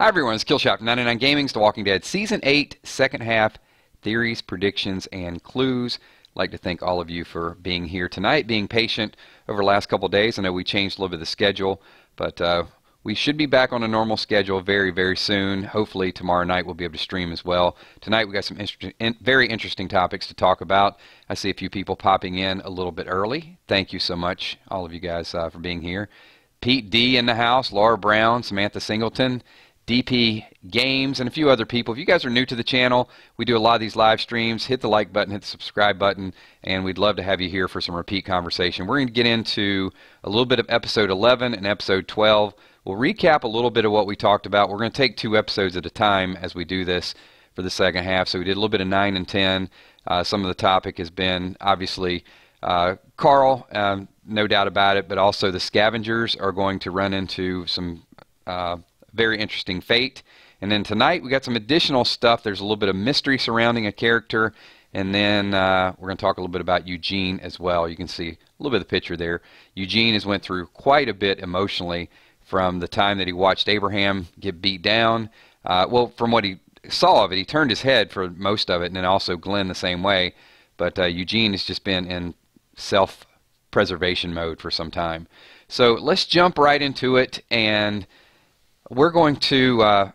Hi everyone, it's Killshot from 99 Gaming's The Walking Dead Season 8, second half, theories, predictions, and clues. I'd like to thank all of you for being here tonight, being patient over the last couple of days. I know we changed a little bit of the schedule, but we should be back on a normal schedule very, very soon. Hopefully tomorrow night we'll be able to stream as well. Tonight we got some very interesting topics to talk about. I see a few people popping in a little bit early. Thank you so much, all of you guys, for being here. Pete D in the house, Laura Brown, Samantha Singleton, DP Games, and a few other people. If you guys are new to the channel, we do a lot of these live streams. Hit the like button, hit the subscribe button, and we'd love to have you here for some repeat conversation. We're going to get into a little bit of episode 11 and episode 12. We'll recap a little bit of what we talked about. We're going to take 2 episodes at a time as we do this for the second half. So we did a little bit of 9 and 10. Some of the topic has been, obviously, Carl, no doubt about it, but also the scavengers are going to run into some very interesting fate. And then tonight we got some additional stuff. There's a little bit of mystery surrounding a character, and then we're going to talk a little bit about Eugene as well. You can see a little bit of the picture there. Eugene has went through quite a bit emotionally from the time that he watched Abraham get beat down. Well, from what he saw of it, he turned his head for most of it, and then also Glenn the same way. But Eugene has just been in self-preservation mode for some time. So let's jump right into it, and we're going to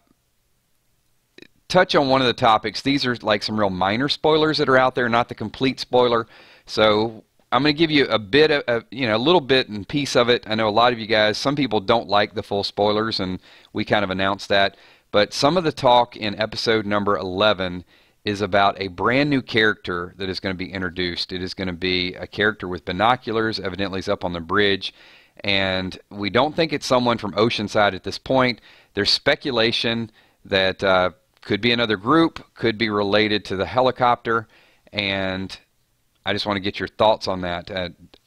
touch on one of the topics. These are like some real minor spoilers that are out there, not the complete spoiler. So I'm going to give you a bit of, a little bit and piece of it. I know a lot of you guys, some people don't like the full spoilers, and we kind of announced that. But some of the talk in episode number 11 is about a brand new character that is going to be introduced. It is going to be a character with binoculars, evidently is up on the bridge. And we don't think it's someone from Oceanside at this point. There's speculation that could be another group, could be related to the helicopter, and I just want to get your thoughts on that.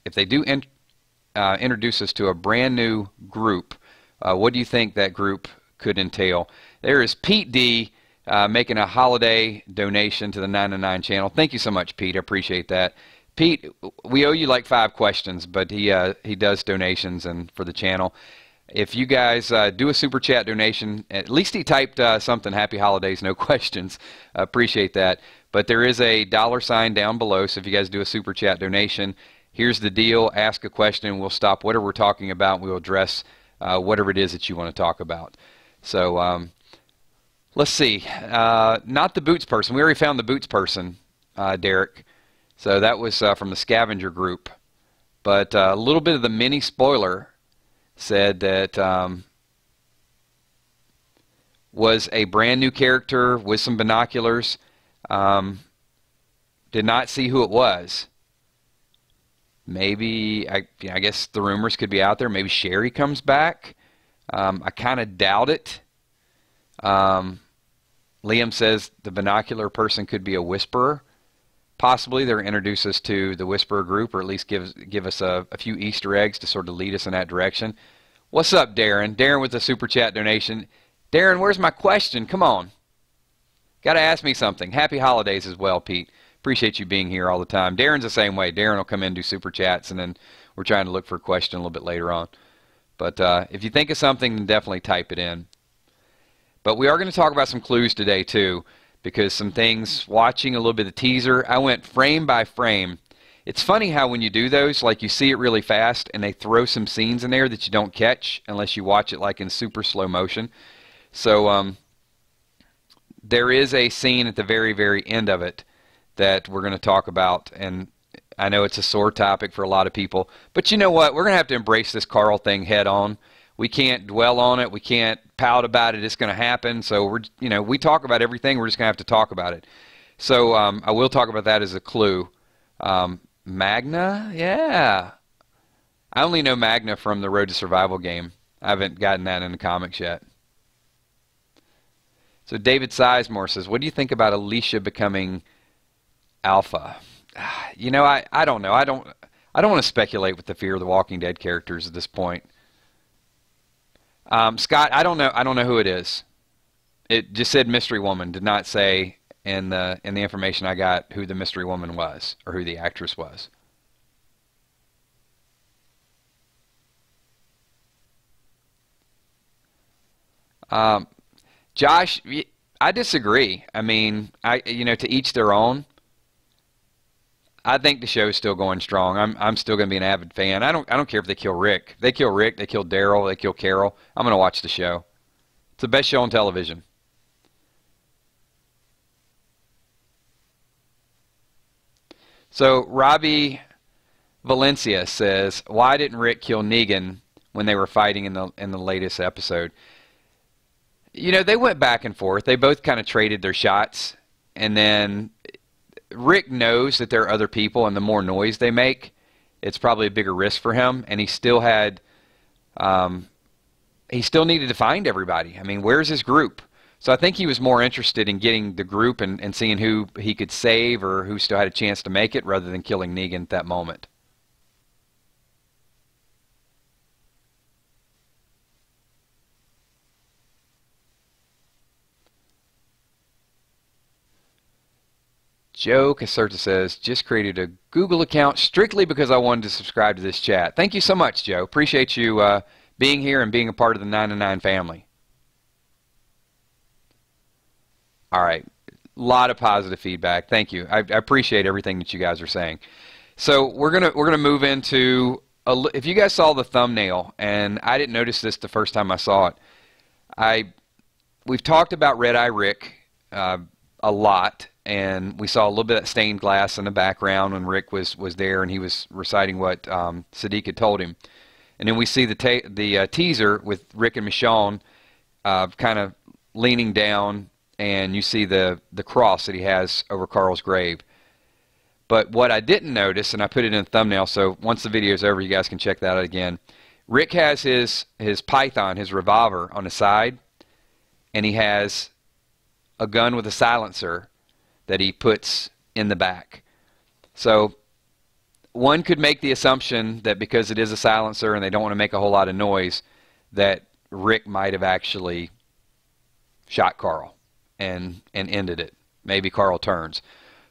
If they do introduce us to a brand new group, what do you think that group could entail? There is Pete D making a holiday donation to the 909 channel. Thank you so much, Pete. I appreciate that. Pete, we owe you like 5 questions, but he does donations and for the channel. If you guys do a super chat donation, at least he typed something, happy holidays, no questions. Appreciate that. But there is a $sign down below, so if you guys do a super chat donation, here's the deal. Ask a question, we'll stop whatever we're talking about, and we'll address whatever it is that you want to talk about. So let's see. Not the boots person. We already found the boots person, Derek. So that was from the scavenger group. But a little bit of the mini spoiler said that was a brand new character with some binoculars. Did not see who it was. Maybe, I guess the rumors could be out there. Maybe Sherry comes back. I kind of doubt it. Liam says the binocular person could be a whisperer. Possibly they'll introduce us to the Whisperer group, or at least give us a few Easter eggs to sort of lead us in that direction. What's up, Darren? Darren with the super chat donation. Darren, where's my question? Come on. Got to ask me something. Happy holidays as well, Pete. Appreciate you being here all the time. Darren's the same way. Darren will come in and do super chats, and then we're trying to look for a question a little bit later on. But if you think of something, then definitely type it in. But we are going to talk about some clues today, too. Because some things, watching a little bit of the teaser, I went frame by frame. It's funny how when you do those, like you see it really fast, and they throw some scenes in there that you don't catch unless you watch it like in super slow motion. So there is a scene at the very, very end of it that we're going to talk about, and I know it's a sore topic for a lot of people. But you know what? We're going to have to embrace this Carl thing head on. We can't dwell on it. We can't pout about it. It's going to happen. So we talk about everything. We're just going to have to talk about it. So I will talk about that as a clue. Magna, yeah. I only know Magna from the Road to Survival game. I haven't gotten that in the comics yet. So David Sizemore says, "What do you think about Alicia becoming Alpha?" You know, I don't know. I don't want to speculate with the Fear of the Walking Dead characters at this point. Scott, I don't know who it is. It just said mystery woman. Did not say in the information I got who the mystery woman was or who the actress was. Josh, I disagree. I mean, to each their own. I think the show's still going strong. I'm still going to be an avid fan. I don't care if they kill Rick. If they kill Rick, they kill Daryl, they kill Carol. I'm going to watch the show. It's the best show on television. So Robbie Valencia says, "Why didn't Rick kill Negan when they were fighting in the latest episode?" They went back and forth. They both kind of traded their shots, and then Rick knows that there are other people, and the more noise they make, it's probably a bigger risk for him. And he still needed to find everybody. I mean, where's his group? So I think he was more interested in getting the group and seeing who he could save or who still had a chance to make it rather than killing Negan at that moment. Joe Caserta says, "Just created a Google account strictly because I wanted to subscribe to this chat." Thank you so much, Joe. Appreciate you being here and being a part of the 9 to 9 family. All right. A lot of positive feedback. Thank you. I appreciate everything that you guys are saying. So we're gonna move into if you guys saw the thumbnail, and I didn't notice this the first time I saw it. We've talked about Red Eye Rick a lot, and we saw a little bit of stained glass in the background when Rick was there and he was reciting what Sadiq had told him. And then we see the teaser with Rick and Michonne kind of leaning down, and you see the cross that he has over Carl's grave. But what I didn't notice, and I put it in the thumbnail, so once the video's over, you guys can check that out again. Rick has his python, his revolver, on the side, and he has a gun with a silencer that he puts in the back. So one could make the assumption that because it is a silencer and they don't want to make a whole lot of noise, that Rick might have actually shot Carl and ended it. Maybe Carl turns.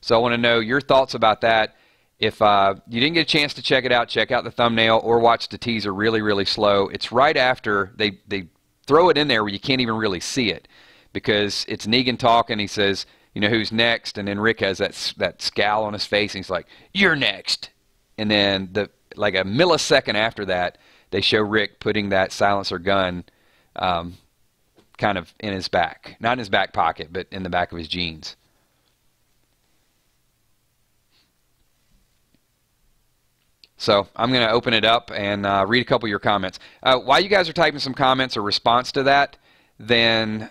So I want to know your thoughts about that. If you didn't get a chance to check it out, check out the thumbnail or watch the teaser really, really slow. It's right after they throw it in there where you can't even really see it, because it's Negan talking. He says, who's next? And then Rick has that scowl on his face, and he's like, "You're next." And then like a millisecond after that, they show Rick putting that silencer gun kind of in his back. Not in his back pocket, but in the back of his jeans. So I'm going to open it up and read a couple of your comments. While you guys are typing some comments or response to that, then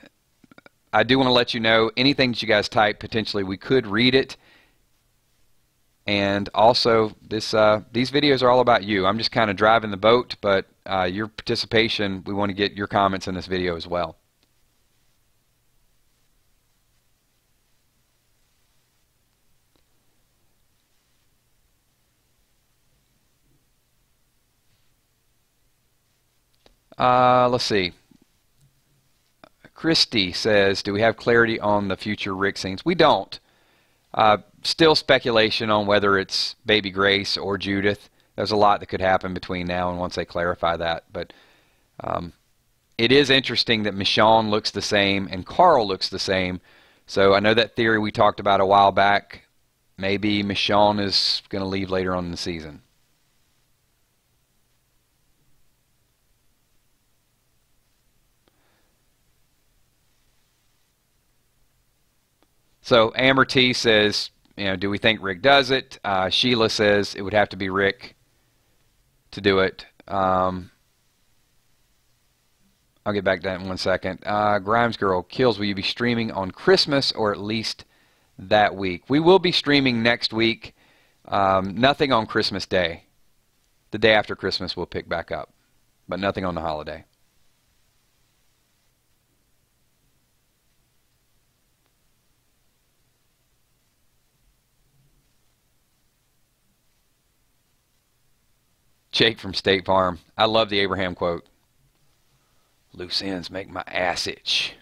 I do want to let you know anything that you guys type, potentially we could read it. And also, these videos are all about you. I'm just kind of driving the boat, but your participation, we want to get your comments in this video as well. Let's see. Christy says, "Do we have clarity on the future Rick scenes?" We don't. Still speculation on whether it's Baby Grace or Judith. There's a lot that could happen between now and once they clarify that. But it is interesting that Michonne looks the same and Carl looks the same. So I know that theory we talked about a while back. Maybe Michonne is going to leave later on in the season. So Amber T says, do we think Rick does it? Sheila says it would have to be Rick to do it. I'll get back to that in 1 second. Grimes Girl kills. Will you be streaming on Christmas or at least that week? We will be streaming next week. Nothing on Christmas Day. The day after Christmas we'll pick back up, but nothing on the holiday. Jake from State Farm. I love the Abraham quote. "Loose ends make my ass itch."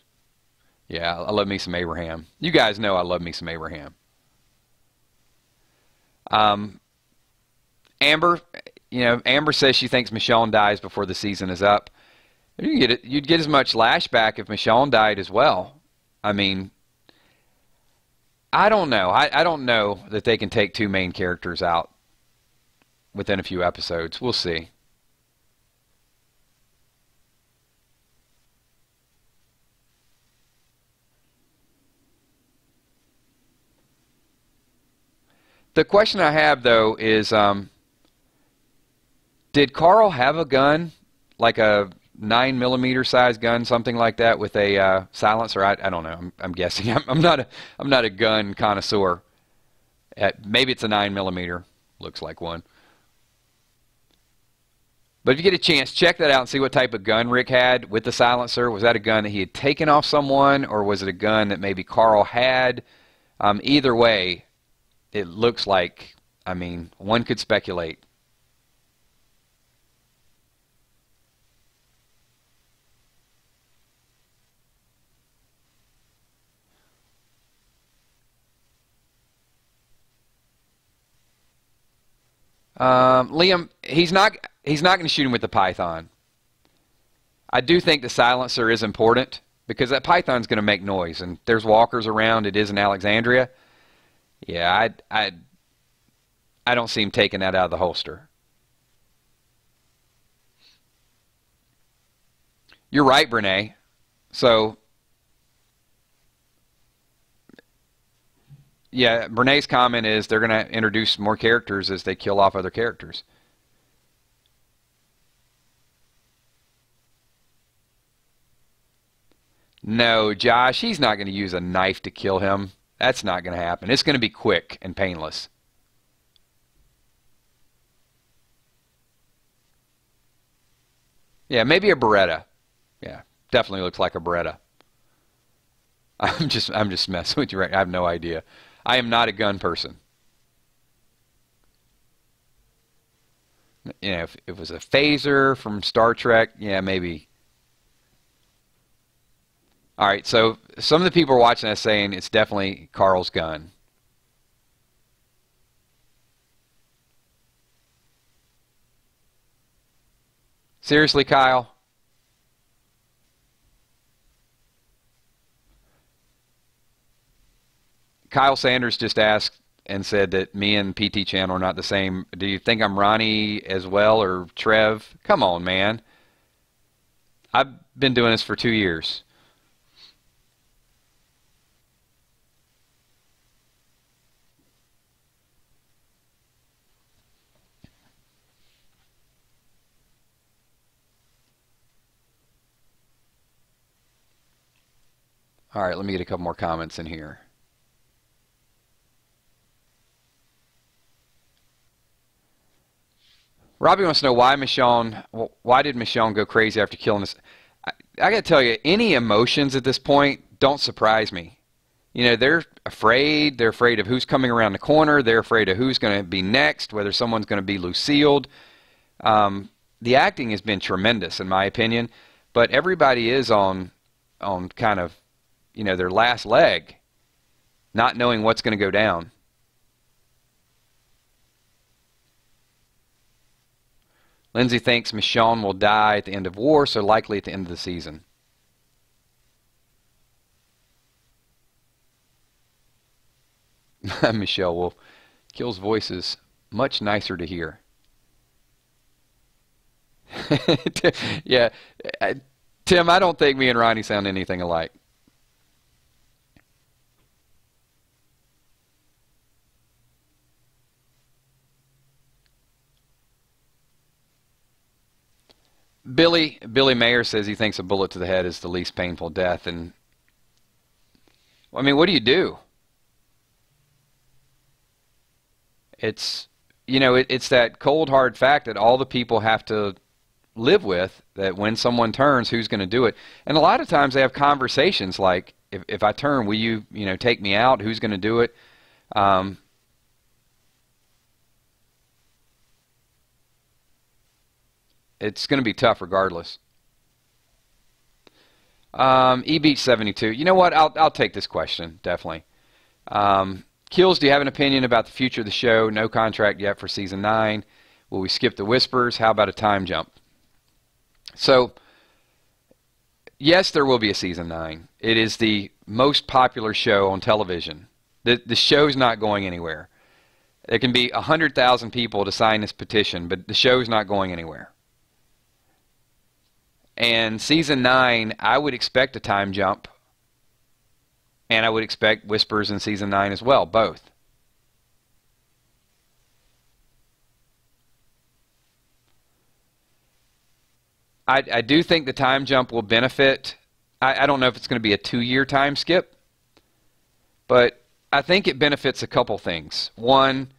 Yeah, I love me some Abraham. You guys know I love me some Abraham. Amber, Amber says she thinks Michonne dies before the season is up. You'd get as much lashback if Michonne died as well. I mean, I don't know. I don't know that they can take two main characters out within a few episodes. We'll see. The question I have, though, is did Carl have a gun, like a 9mm size gun, something like that, with a silencer? I don't know. I'm guessing. I'm not a gun connoisseur. Maybe it's a 9mm. Looks like one. But if you get a chance, check that out and see what type of gun Rick had with the silencer. Was that a gun that he had taken off someone, or was it a gun that maybe Carl had? Either way, it looks like, I mean, one could speculate. Liam, he's not going to shoot him with the python. I do think the silencer is important because that python's going to make noise, and there's walkers around. It is in Alexandria. Yeah, I don't see him taking that out of the holster. You're right, Brene. So, yeah, Brene's comment is they're going to introduce more characters as they kill off other characters. No, Josh, he's not going to use a knife to kill him. That's not going to happen. It's going to be quick and painless. Yeah, maybe a Beretta. Yeah, definitely looks like a Beretta. I'm just messing with you right now. I have no idea. I am not a gun person. You know, if it was a phaser from Star Trek, yeah, maybe. All right, so some of the people are watching us saying it's definitely Carl's gun. Seriously, Kyle? Kyle Sanders just asked and said that me and PT Channel are not the same. Do you think I'm Ronnie as well, or Trev? Come on, man. I've been doing this for 2 years. All right, let me get a couple more comments in here. Robbie wants to know why did Michonne go crazy after killing us? I got to tell you, any emotions at this point don't surprise me. You know, they're afraid. They're afraid of who's coming around the corner. They're afraid of who's going to be next, whether someone's going to be Lucille. The acting has been tremendous, in my opinion, but everybody is on kind of, you know, their last leg, not knowing what's going to go down. Lindsay thinks Michonne will die at the end of war, so likely at the end of the season. Michelle Wolf. Kill's voice is much nicer to hear. Yeah, Tim, I don't think me and Ronnie sound anything alike. Billy Mayer says he thinks a bullet to the head is the least painful death, and I mean, what do you do? It's, you know, it's that cold hard fact that all the people have to live with, that when someone turns, who's going to do it? And a lot of times they have conversations like, if I turn, will you, you know, take me out? Who's going to do it? It's going to be tough regardless. E-Beach 72. You know what? I'll take this question, definitely. Kills, do you have an opinion about the future of the show? No contract yet for season 9. Will we skip the whispers? How about a time jump? So, yes, there will be a season 9. It is the most popular show on television. The show's not going anywhere. There can be 100,000 people to sign this petition, but the show's not going anywhere. And season 9, I would expect a time jump, and I would expect whispers in season 9 as well, both. I do think the time jump will benefit. I don't know if it's going to be a 2-year time skip, but I think it benefits a couple things. One,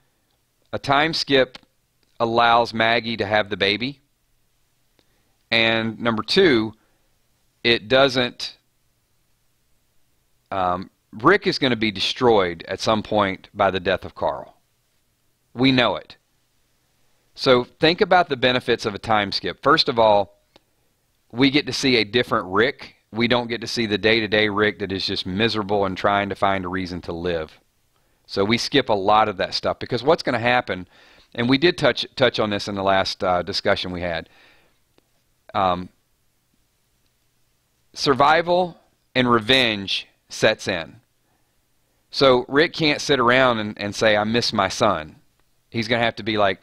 a time skip allows Maggie to have the baby. And number 2, it doesn't... Rick is going to be destroyed at some point by the death of Carl. We know it. So think about the benefits of a time skip. First of all, we get to see a different Rick. We don't get to see the day-to-day Rick that is just miserable and trying to find a reason to live. So we skip a lot of that stuff, because what's going to happen, and we did touch on this in the last discussion we had, survival and revenge sets in. So Rick can't sit around and say, I miss my son. He's going to have to be like,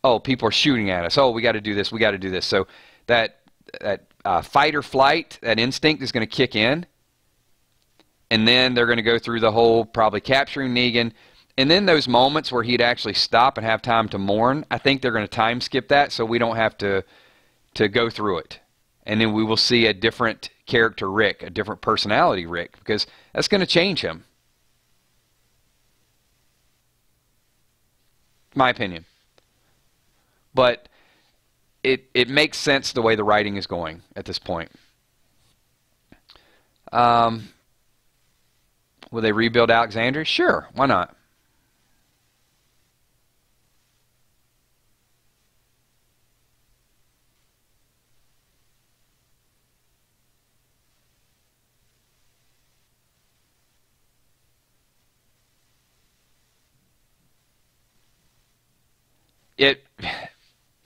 oh, people are shooting at us. Oh, we got to do this. We got to do this. So that fight or flight, that instinct is going to kick in. And then they're going to go through the whole probably capturing Negan. And then those moments where he'd actually stop and have time to mourn, I think they're going to time skip that so we don't have to go through it. And then we will see a different character Rick, a different personality Rick, because that's going to change him. My opinion. But it makes sense the way the writing is going at this point. Will they rebuild Alexandria? Sure, why not?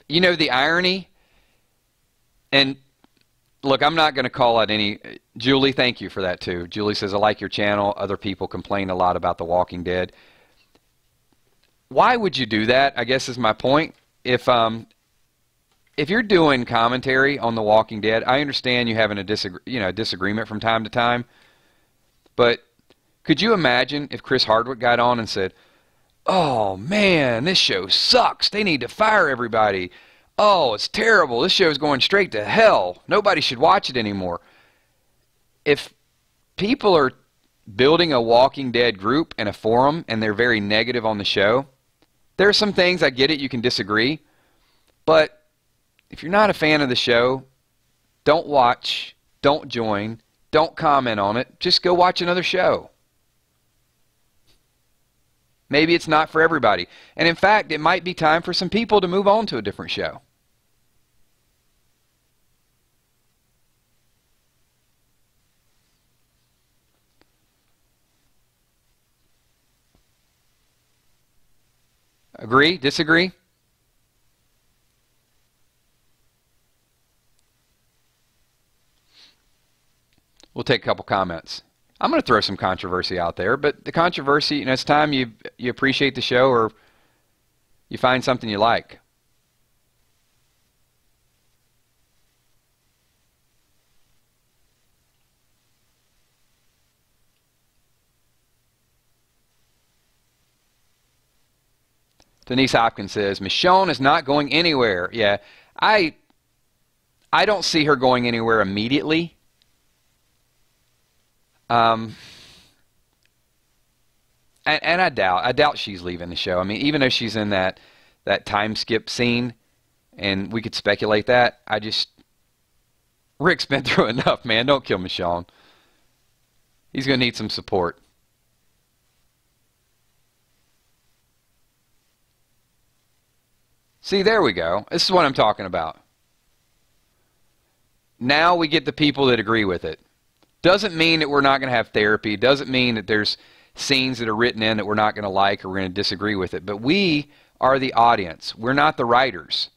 You know, the irony, and look, I'm not going to call out any... Julie, thank you for that too. Julie says, I like your channel. Other people complain a lot about The Walking Dead. Why would you do that, I guess is my point. If you're doing commentary on The Walking Dead, I understand you having a disagreement from time to time, but could you imagine if Chris Hardwick got on and said, oh man, this show sucks. They need to fire everybody. Oh, it's terrible. This show's going straight to hell. Nobody should watch it anymore. If people are building a Walking Dead group and a forum and they're very negative on the show, there are some things, I get it, you can disagree. But if you're not a fan of the show, don't watch, don't join, don't comment on it. Just go watch another show. Maybe it's not for everybody. And in fact, it might be time for some people to move on to a different show. Agree? Disagree? We'll take a couple comments. I'm going to throw some controversy out there, but the controversy, it's time you appreciate the show or you find something you like. Denise Hopkins says, Michonne is not going anywhere. Yeah, I don't see her going anywhere immediately. And I doubt she's leaving the show. I mean, even though she's in that time skip scene, and we could speculate that, Rick's been through enough, man. Don't kill Michonne. He's going to need some support. See, there we go. This is what I'm talking about. Now we get the people that agree with it. Doesn't mean that we're not going to have therapy. Doesn't mean that there's scenes that are written in that we're not going to like or we're going to disagree with it. But we are the audience. We're not the writers.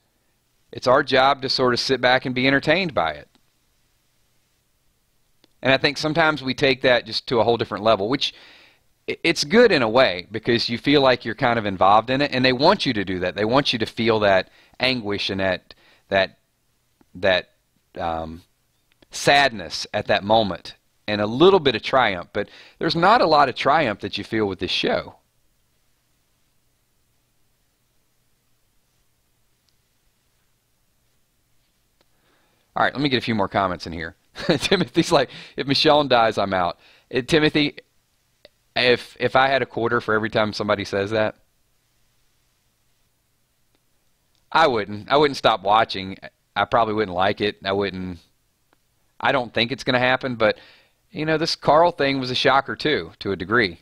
It's our job to sort of sit back and be entertained by it. And I think sometimes we take that just to a whole different level, which it's good in a way because you feel like you're kind of involved in it, and they want you to do that. They want you to feel that anguish and that sadness at that moment and a little bit of triumph. But there's not a lot of triumph that you feel with this show. All right, let me get a few more comments in here. Timothy's like, if Michelle dies, I'm out. Timothy, if I had a quarter for every time somebody says that, I wouldn't stop watching. I probably wouldn't like it. I don't think it's going to happen, but you know, this Carl thing was a shocker too, to a degree.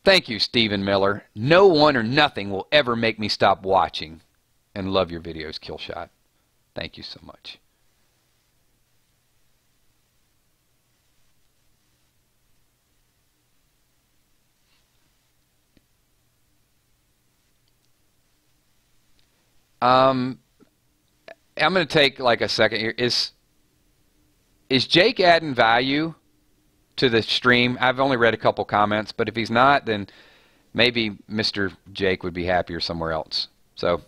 Thank you, Stephen Miller. No one or nothing will ever make me stop watching and love your videos, Killshot. Thank you so much. I'm going to take like a second here. Is Jake adding value to the stream? I've only read a couple comments, but if he's not, then maybe Mr. Jake would be happier somewhere else. So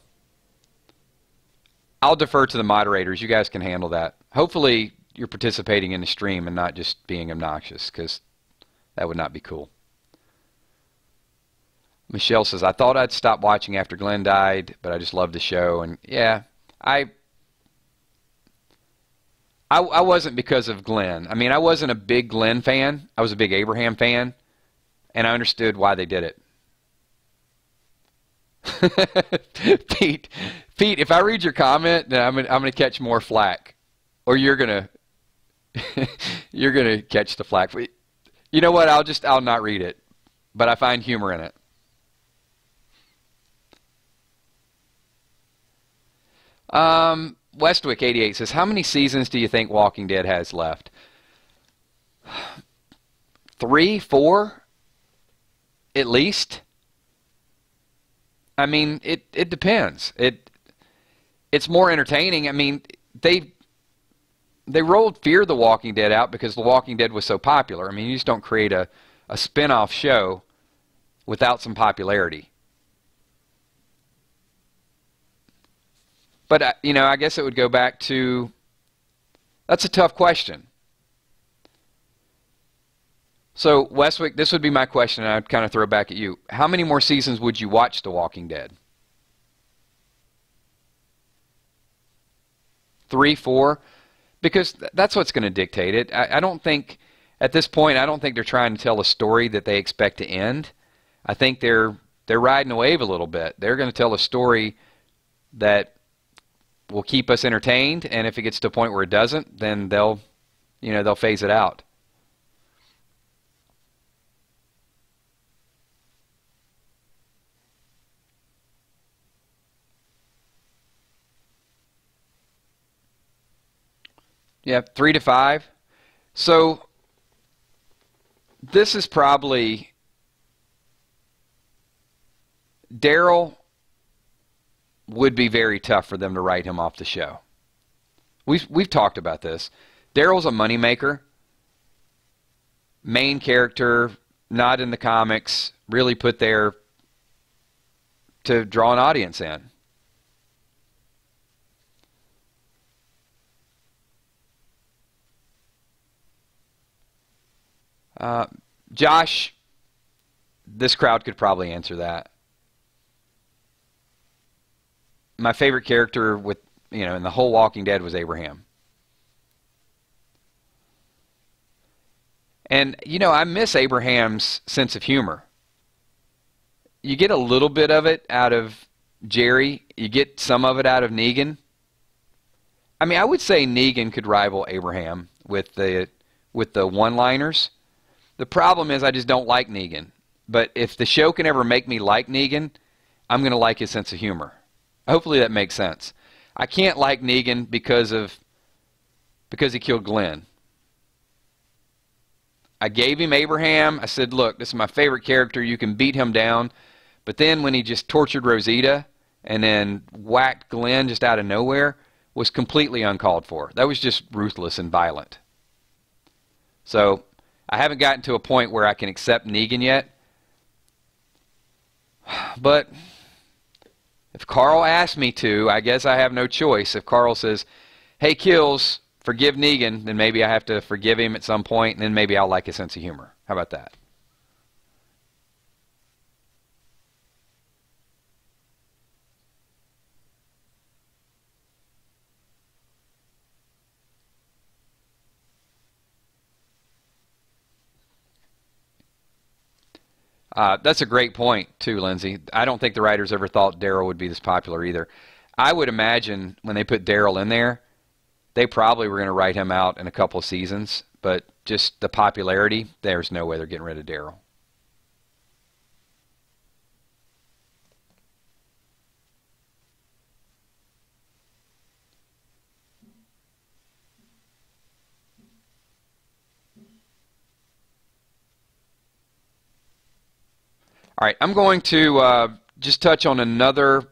I'll defer to the moderators. You guys can handle that. Hopefully you're participating in the stream and not just being obnoxious, because that would not be cool. Michelle says, I thought I'd stop watching after Glenn died, but I just love the show. And yeah, I wasn't because of Glenn. I mean, I wasn't a big Glenn fan. I was a big Abraham fan, and I understood why they did it. Pete, if I read your comment, then I'm gonna catch more flack, or you're gonna catch the flack. You know what? I'll not read it, but I find humor in it. Westwick 88 says, how many seasons do you think Walking Dead has left? 3, 4, at least. I mean, it depends. It's more entertaining. I mean, they rolled Fear the Walking Dead out because The Walking Dead was so popular. I mean, you just don't create a spin-off show without some popularity. But, you know, I guess it would go back to, that's a tough question. So, Westwick, this would be my question, and I'd kind of throw it back at you. How many more seasons would you watch The Walking Dead? 3, 4? Because that's what's going to dictate it. I don't think, at this point, I don't think they're trying to tell a story that they expect to end. I think they're riding a wave a little bit. They're going to tell a story that will keep us entertained, and if it gets to a point where it doesn't, then they'll phase it out. Yeah, 3 to 5. So this is probably Daryl. Would be very tough for them to write him off the show. We've talked about this. Daryl's a moneymaker. Main character, not in the comics, really put there to draw an audience in. Josh, this crowd could probably answer that. My favorite character in the whole Walking Dead was Abraham. And, I miss Abraham's sense of humor. You get a little bit of it out of Jerry. You get some of it out of Negan. I mean, I would say Negan could rival Abraham with the one-liners. The problem is I just don't like Negan. But if the show can ever make me like Negan, I'm going to like his sense of humor. Hopefully that makes sense. I can't like Negan because he killed Glenn. I gave him Abraham. I said, look, this is my favorite character. You can beat him down. But then when he just tortured Rosita and then whacked Glenn just out of nowhere was completely uncalled for. That was just ruthless and violent. So I haven't gotten to a point where I can accept Negan yet. But if Carl asks me to, I guess I have no choice. If Carl says, hey, Kills, forgive Negan, then maybe I have to forgive him at some point, and then maybe I'll like his sense of humor. How about that? That's a great point, too, Lindsay. I don't think the writers ever thought Daryl would be this popular either. I would imagine when they put Daryl in there, they probably were going to write him out in a couple of seasons, but just the popularity, there's no way they're getting rid of Daryl. All right, I'm going to just touch on another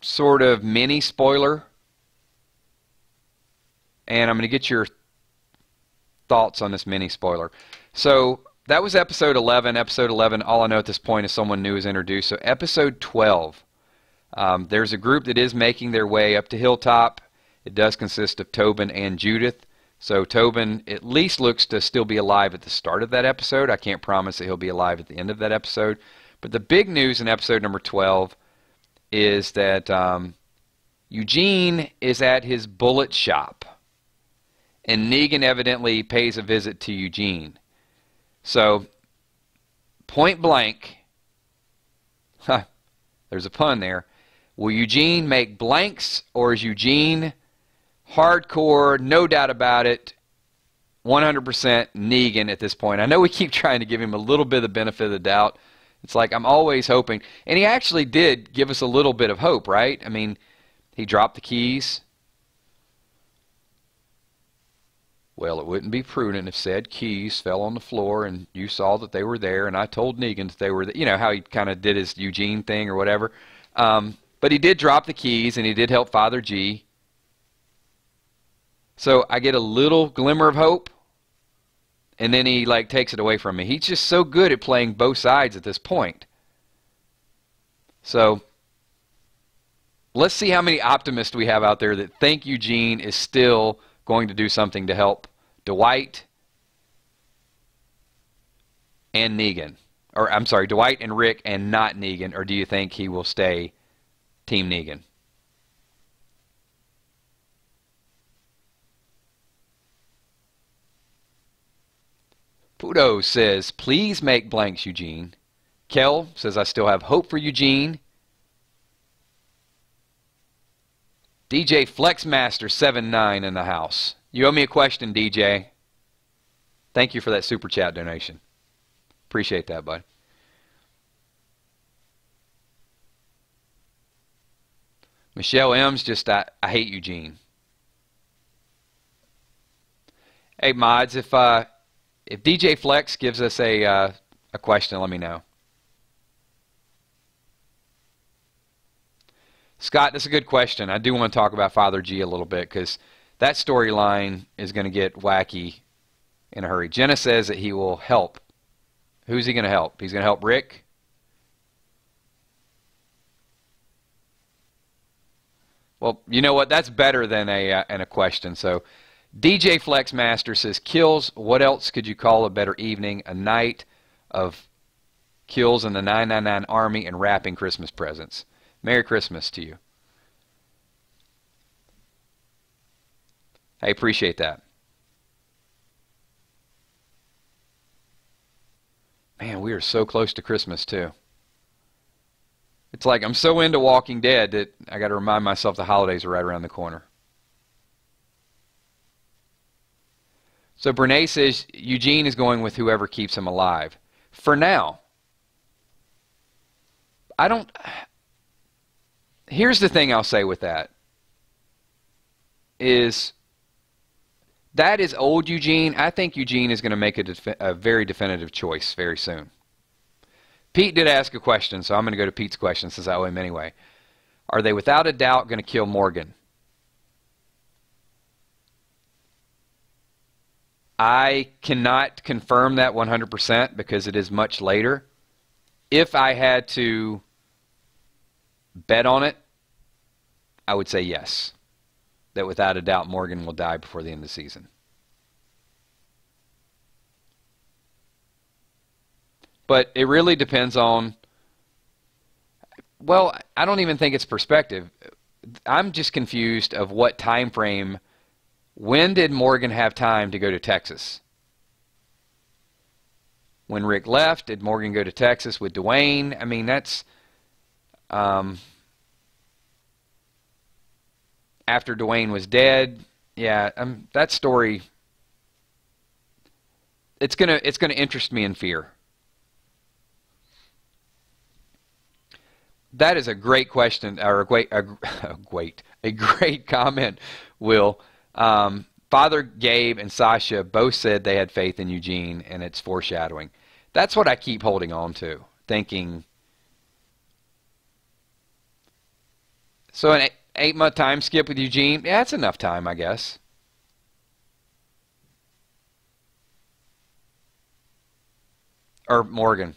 sort of mini spoiler, and I'm going to get your thoughts on this mini spoiler. So that was episode 11. Episode 11, all I know at this point is someone new is introduced. So episode 12, there's a group that is making their way up to Hilltop. It does consist of Tobin and Judith. So Tobin at least looks to still be alive at the start of that episode. I can't promise that he'll be alive at the end of that episode. But the big news in episode number 12 is that Eugene is at his bullet shop. And Negan evidently pays a visit to Eugene. So, point blank, there's a pun there. Will Eugene make blanks, or is Eugene hardcore, no doubt about it, 100% Negan at this point? I know we keep trying to give him a little bit of the benefit of the doubt. It's like I'm always hoping. And he actually did give us a little bit of hope, right? I mean, he dropped the keys. Well, it wouldn't be prudent if said keys fell on the floor and you saw that they were there, and I told Negan that they were there. You know, how he kind of did his Eugene thing or whatever. But he did drop the keys, and he did help Father G. So I get a little glimmer of hope, and then he like takes it away from me. He's just so good at playing both sides at this point. So let's see how many optimists we have out there that think Eugene is still going to do something to help Dwight and Negan. Or, I'm sorry, Dwight and Rick and not Negan. Or do you think he will stay Team Negan? Pudo says, please make blanks, Eugene. Kel says, I still have hope for Eugene. DJ Flexmaster79 in the house. You owe me a question, DJ. Thank you for that super chat donation. Appreciate that, bud. Michelle M's just, I hate Eugene. Hey, mods, if DJ Flex gives us a question, let me know. Scott, that's a good question. I do want to talk about Father G a little bit because that storyline is going to get wacky in a hurry. Jenna says that he will help. Who's he going to help? He's going to help Rick? Well, you know what? That's better than a question. So DJ Flexmaster says, Kills, what else could you call a better evening? A night of Kills in the 999 Army and wrapping Christmas presents. Merry Christmas to you. I appreciate that. Man, we are so close to Christmas, too. It's like I'm so into Walking Dead that I got to remind myself the holidays are right around the corner. So Brene says Eugene is going with whoever keeps him alive. For now. Here's the thing I'll say with that. Is That is old Eugene. I think Eugene is going to make a very definitive choice very soon. Pete did ask a question, so I'm going to go to Pete's question since I owe him anyway. Are they without a doubt going to kill Morgan? I cannot confirm that 100% because it is much later. If I had to bet on it, I would say yes. That without a doubt Morgan will die before the end of the season. But it really depends on, well, I don't even think it's perspective. I'm just confused of what time frame. When did Morgan have time to go to Texas? When Rick left, did Morgan go to Texas with Dwayne? I mean, that's after Dwayne was dead. Yeah, that story, it's gonna interest me in Fear. That is a great question, or a great comment, Will. Father Gabe and Sasha both said they had faith in Eugene, and it's foreshadowing. That's what I keep holding on to, thinking. So an 8-month time skip with Eugene, yeah, that's enough time, I guess. Or Morgan.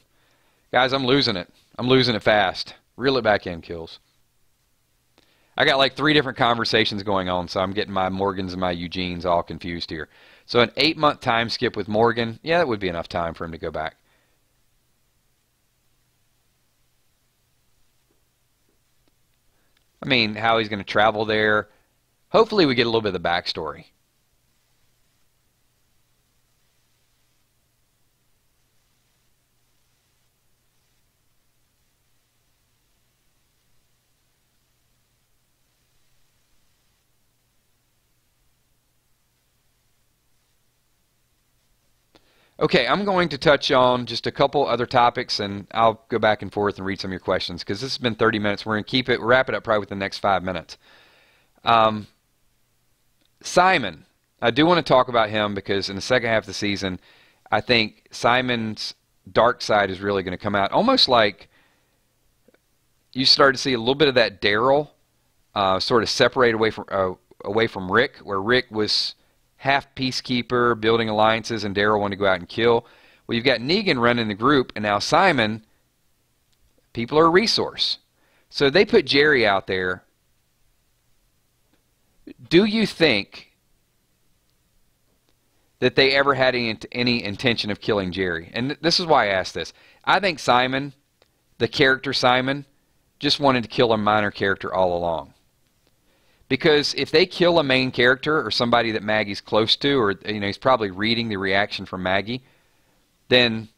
Guys, I'm losing it. I'm losing it fast. Reel it back in, Kills. I got like 3 different conversations going on, so I'm getting my Morgans and my Eugenes all confused here. So an 8-month time skip with Morgan, yeah, that would be enough time for him to go back. I mean, how he's going to travel there. Hopefully we get a little bit of the backstory. Okay, I'm going to touch on just a couple other topics, and I'll go back and forth and read some of your questions, because this has been 30 minutes. We're going to wrap it up probably within the next 5 minutes. Simon, I do want to talk about him, because in the second half of the season, I think Simon's dark side is really going to come out. Almost like you start to see a little bit of that Daryl sort of separate away from Rick, where Rick was half peacekeeper, building alliances, and Daryl wanted to go out and kill. Well, you've got Negan running the group, and now Simon, people are a resource. So they put Jerry out there. Do you think that they ever had any intention of killing Jerry? And this is why I asked this. I think Simon, the character Simon, just wanted to kill a minor character all along. Because if they kill a main character or somebody that Maggie's close to, or he's probably reading the reaction from Maggie, then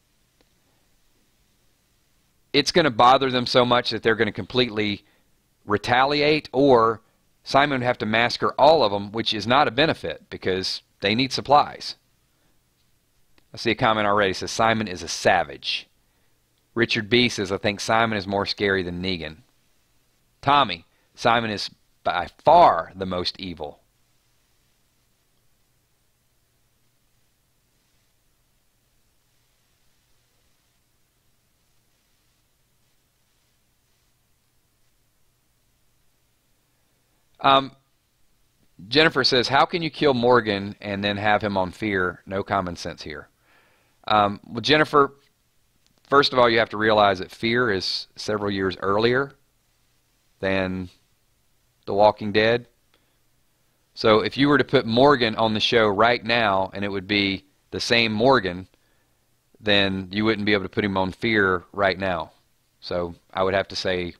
it's going to bother them so much that they're going to completely retaliate, or Simon would have to massacre all of them, which is not a benefit because they need supplies. I see a comment already that says Simon is a savage. Richard B says, I think Simon is more scary than Negan. Tommy, Simon is by far the most evil. Jennifer says, how can you kill Morgan and then have him on Fear? No common sense here. Well, Jennifer, first of all, you have to realize that Fear is several years earlier than The Walking Dead. So if you were to put Morgan on the show right now and it would be the same Morgan, then you wouldn't be able to put him on Fear right now. So I would have to say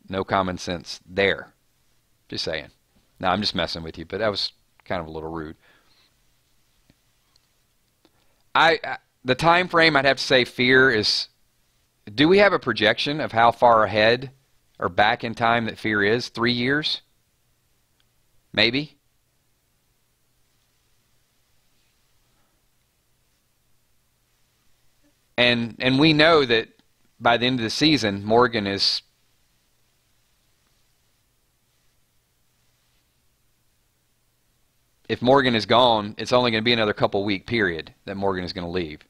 no common sense there. Just saying. Now I'm just messing with you, but that was kind of a little rude. The time frame I'd have to say Fear is, do we have a projection of how far ahead or back in time that Fear is? 3 years? Maybe? And we know that by the end of the season, Morgan is if Morgan is gone, it's only going to be another couple week period that Morgan is going to leave.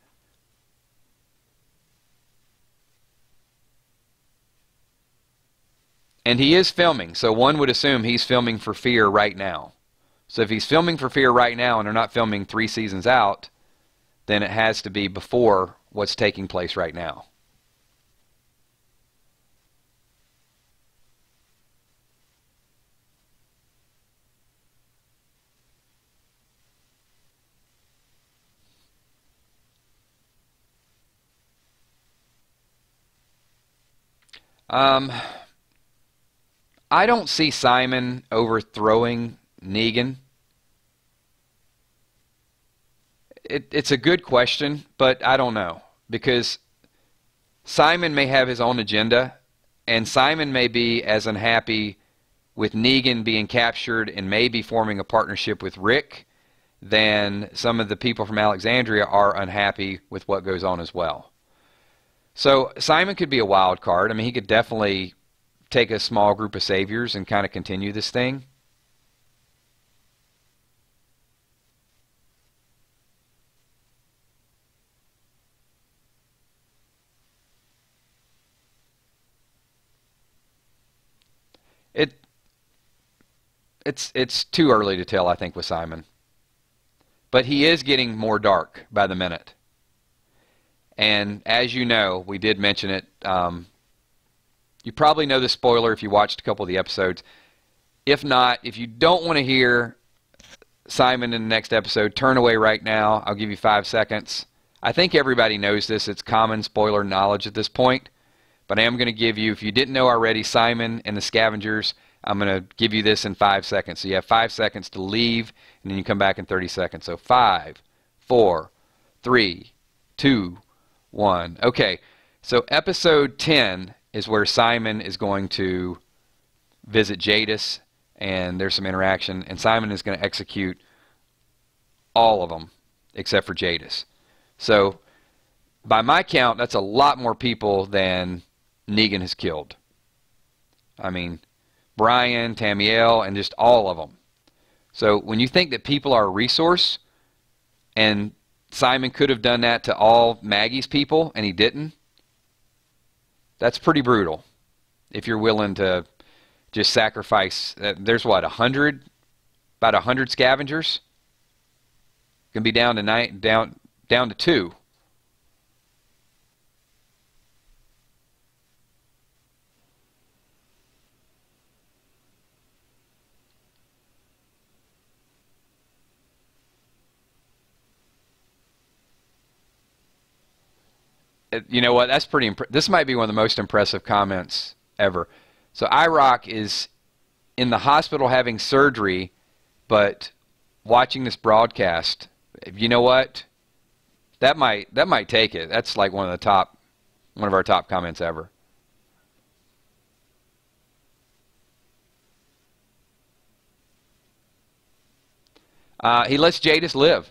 And he is filming, so one would assume he's filming for Fear right now. So if he's filming for Fear right now and they're not filming 3 seasons out, then it has to be before what's taking place right now. I don't see Simon overthrowing Negan. It's a good question, but I don't know. Because Simon may have his own agenda, and Simon may be as unhappy with Negan being captured and maybe forming a partnership with Rick than some of the people from Alexandria are unhappy with what goes on as well. So Simon could be a wild card. I mean, he could definitely take a small group of saviors and kind of continue this thing. It's too early to tell, I think, with Simon. But he is getting more dark by the minute. And as you know, we did mention it. You probably know the spoiler if you watched a couple of the episodes. If not, if you don't want to hear Simon in the next episode, turn away right now. I'll give you 5 seconds. I think everybody knows this. It's common spoiler knowledge at this point. But I am going to give you, if you didn't know already, Simon and the Scavengers, I'm going to give you this in 5 seconds. So you have 5 seconds to leave, and then you come back in 30 seconds. So 5, 4, 3, 2, 1. Okay, so episode 10 is where Simon is going to visit Jadis, and there's some interaction, and Simon is going to execute all of them except for Jadis. So by my count, that's a lot more people than Negan has killed. I mean, Brian, Tamiel, and just all of them. So when you think that people are a resource, and Simon could have done that to all Maggie's people, and he didn't, that's pretty brutal. If you're willing to just sacrifice, there's what, 100? About 100 scavengers? Can be down to down to 2. You know what? That's pretty. This might be one of the most impressive comments ever. So IROC is in the hospital having surgery, but watching this broadcast. You know what? That might take it. That's like one of our top comments ever. He lets Jadis live.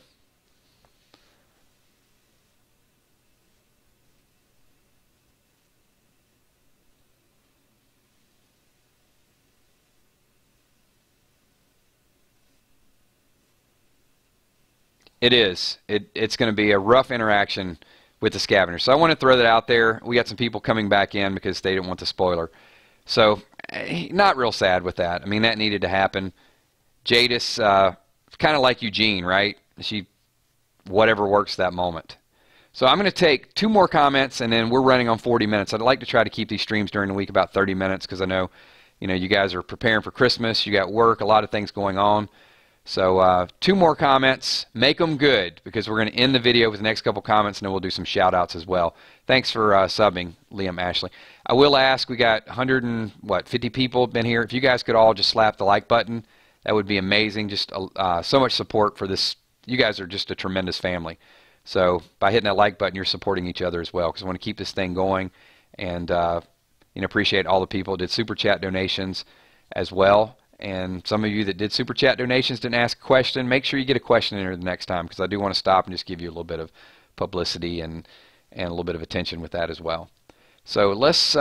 It is. It's going to be a rough interaction with the Scavengers. So I want to throw that out there. We got some people coming back in because they didn't want the spoiler. So not real sad with that. I mean, that needed to happen. Jadis, kind of like Eugene, right? She, whatever works that moment. So I'm going to take 2 more comments, and then we're running on 40 minutes. I'd like to try to keep these streams during the week about 30 minutes because I know, you guys are preparing for Christmas. You got work, a lot of things going on. So 2 more comments. Make them good because we're going to end the video with the next couple comments, and then we'll do some shout-outs as well. Thanks for subbing, Liam Ashley. I will ask, we got 50 people been here. If you guys could all just slap the like button, that would be amazing. Just so much support for this. You guys are just a tremendous family. So by hitting that like button, you're supporting each other as well because I want to keep this thing going and appreciate all the people who did Super Chat donations as well. And some of you that did Super Chat donations didn't ask a question. Make sure you get a question in here the next time because I do want to stop and just give you a little bit of publicity and a little bit of attention with that as well. So let's...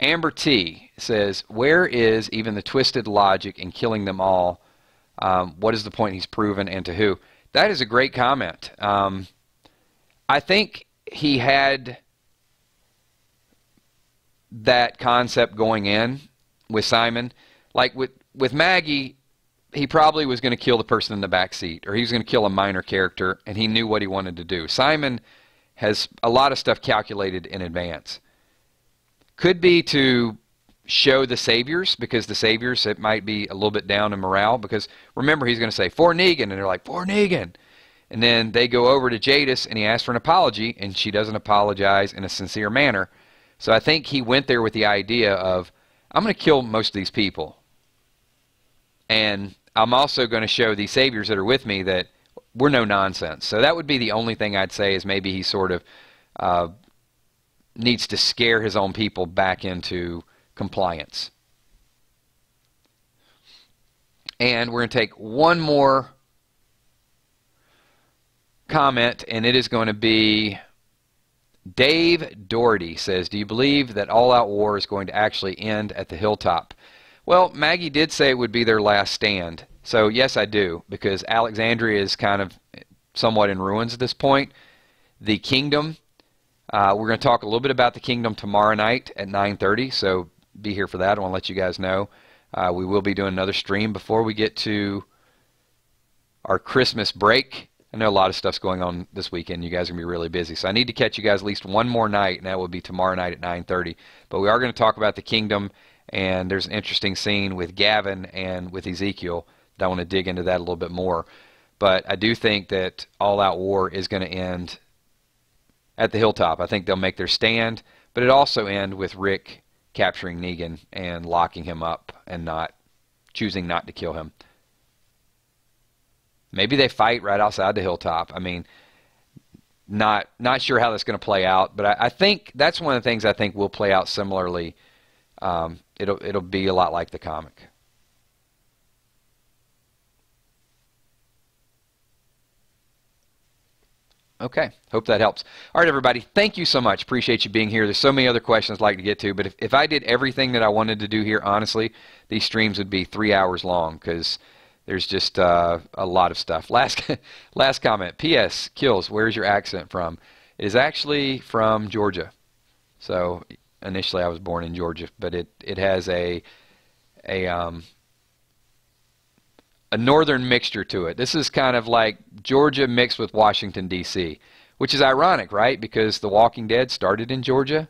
Amber T says, where is even the twisted logic in killing them all? What is the point he's proven, and to who? That is a great comment. I think he had that concept going in with Simon. Like with Maggie, he probably was going to kill the person in the back seat, or he was going to kill a minor character, and he knew what he wanted to do. Simon has a lot of stuff calculated in advance. Could be to show the Saviors, because the Saviors, it might be a little bit down in morale, because remember, he's going to say, "For Negan," and they're like, "For Negan." And then they go over to Jadis, and he asks for an apology, and she doesn't apologize in a sincere manner. So I think he went there with the idea of, I'm going to kill most of these people. And I'm also going to show these Saviors that are with me that we're no nonsense. So that would be the only thing I'd say, is maybe he sort of needs to scare his own people back into compliance. And we're going to take one more comment, and it is going to be Dave Doherty says, do you believe that all-out war is going to actually end at the hilltop? Well, Maggie did say it would be their last stand. So yes, I do, because Alexandria is kind of somewhat in ruins at this point. The kingdom, we're going to talk a little bit about the kingdom tomorrow night at 9:30, so be here for that. I want to let you guys know. We will be doing another stream before we get to our Christmas break. I know a lot of stuff's going on this weekend. You guys are going to be really busy. So I need to catch you guys at least one more night, and that will be tomorrow night at 9:30. But we are going to talk about the kingdom, and there's an interesting scene with Gavin and with Ezekiel that I want to dig into that a little bit more. But I do think that all-out war is going to end at the hilltop. I think they'll make their stand, but it also end with Rick capturing Negan and locking him up and choosing not to kill him. Maybe they fight right outside the hilltop. I mean, not sure how that's going to play out, but I think that's one of the things I think will play out similarly. It'll be a lot like the comic. Okay, hope that helps. All right, everybody, thank you so much. Appreciate you being here. There's so many other questions I'd like to get to, but if I did everything that I wanted to do here, honestly, these streams would be 3 hours long, because there's just a lot of stuff. Last comment. P.S. Kills, where's your accent from? It is actually from Georgia. So initially I was born in Georgia, but it has a northern mixture to it. This is kind of like Georgia mixed with Washington, D.C., which is ironic, right? Because The Walking Dead started in Georgia,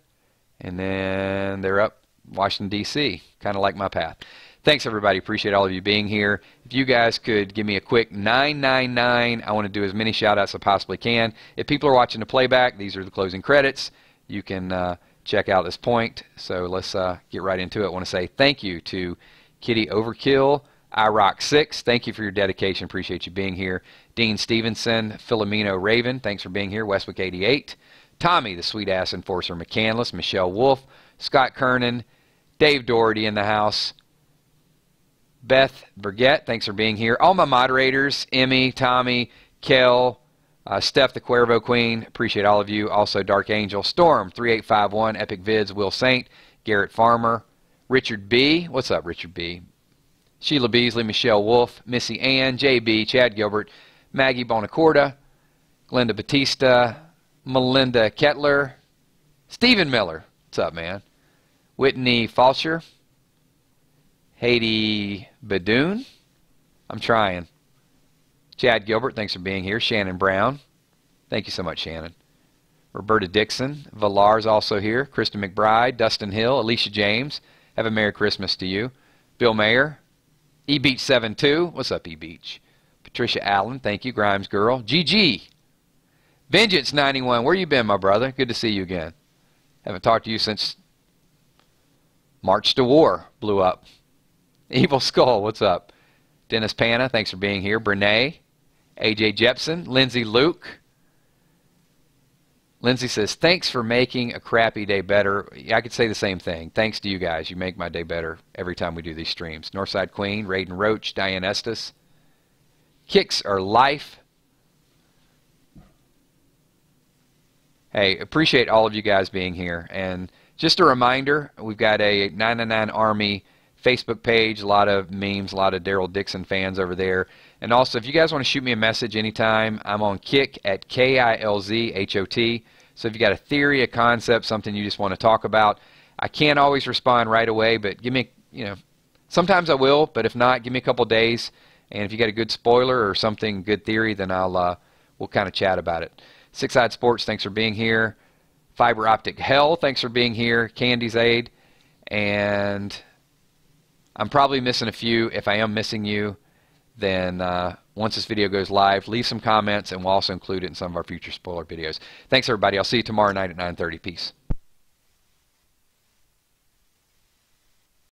and then they're up Washington, D.C., kind of like my path. Thanks, everybody. Appreciate all of you being here. If you guys could give me a quick 999, I want to do as many shout-outs as I possibly can. If people are watching the playback, these are the closing credits. You can check out this point. So let's get right into it. I want to say thank you to Kitty Overkill, iRock6. Thank you for your dedication. Appreciate you being here. Dean Stevenson, Philomeno Raven, thanks for being here. Westwick 88. Tommy, the sweet-ass enforcer McCandless. Michelle Wolf. Scott Kernan. Dave Doherty in the house. Beth Burgett, thanks for being here. All my moderators, Emmy, Tommy, Kel, Steph the Cuervo Queen, appreciate all of you. Also Dark Angel, Storm 3851, Epic Vids, Will Saint, Garrett Farmer, Richard B. What's up, Richard B? Sheila Beasley, Michelle Wolf, Missy Ann, JB, Chad Gilbert, Maggie Bonacorda, Glenda Batista, Melinda Kettler, Stephen Miller, what's up, man? Whitney Falsher, Haiti Badoon, I'm trying. Chad Gilbert, thanks for being here. Shannon Brown, thank you so much, Shannon. Roberta Dixon, Valar's also here. Kristen McBride, Dustin Hill, Alicia James, have a Merry Christmas to you. Bill Mayer, eBeach72, what's up, eBeach? Patricia Allen, thank you. Grimes Girl, GG, Vengeance91, where you been, my brother? Good to see you again. Haven't talked to you since March to War blew up. Evil Skull, what's up? Dennis Panna, thanks for being here. Brene, AJ Jepson, Lindsay Luke. Lindsay says, thanks for making a crappy day better. I could say the same thing. Thanks to you guys. You make my day better every time we do these streams. Northside Queen, Raiden Roach, Diane Estes. Kicks are life. Hey, appreciate all of you guys being here. And Just a reminder, we've got a 999 Army Facebook page, a lot of memes, a lot of Daryl Dixon fans over there. And also, if you guys want to shoot me a message anytime, I'm on Kick at KILZHOT. So if you got a theory, a concept, something you just want to talk about, I can't always respond right away, but give me, sometimes I will, but if not, give me a couple days. And if you got a good spoiler or something, good theory, then we'll kind of chat about it. Six-Eyed Sports, thanks for being here. Fiber Optic Hell, thanks for being here. Candy's Aid, and I'm probably missing a few. If I am missing you, then once this video goes live, leave some comments, and we'll also include it in some of our future spoiler videos. Thanks, everybody. I'll see you tomorrow night at 9:30. Peace.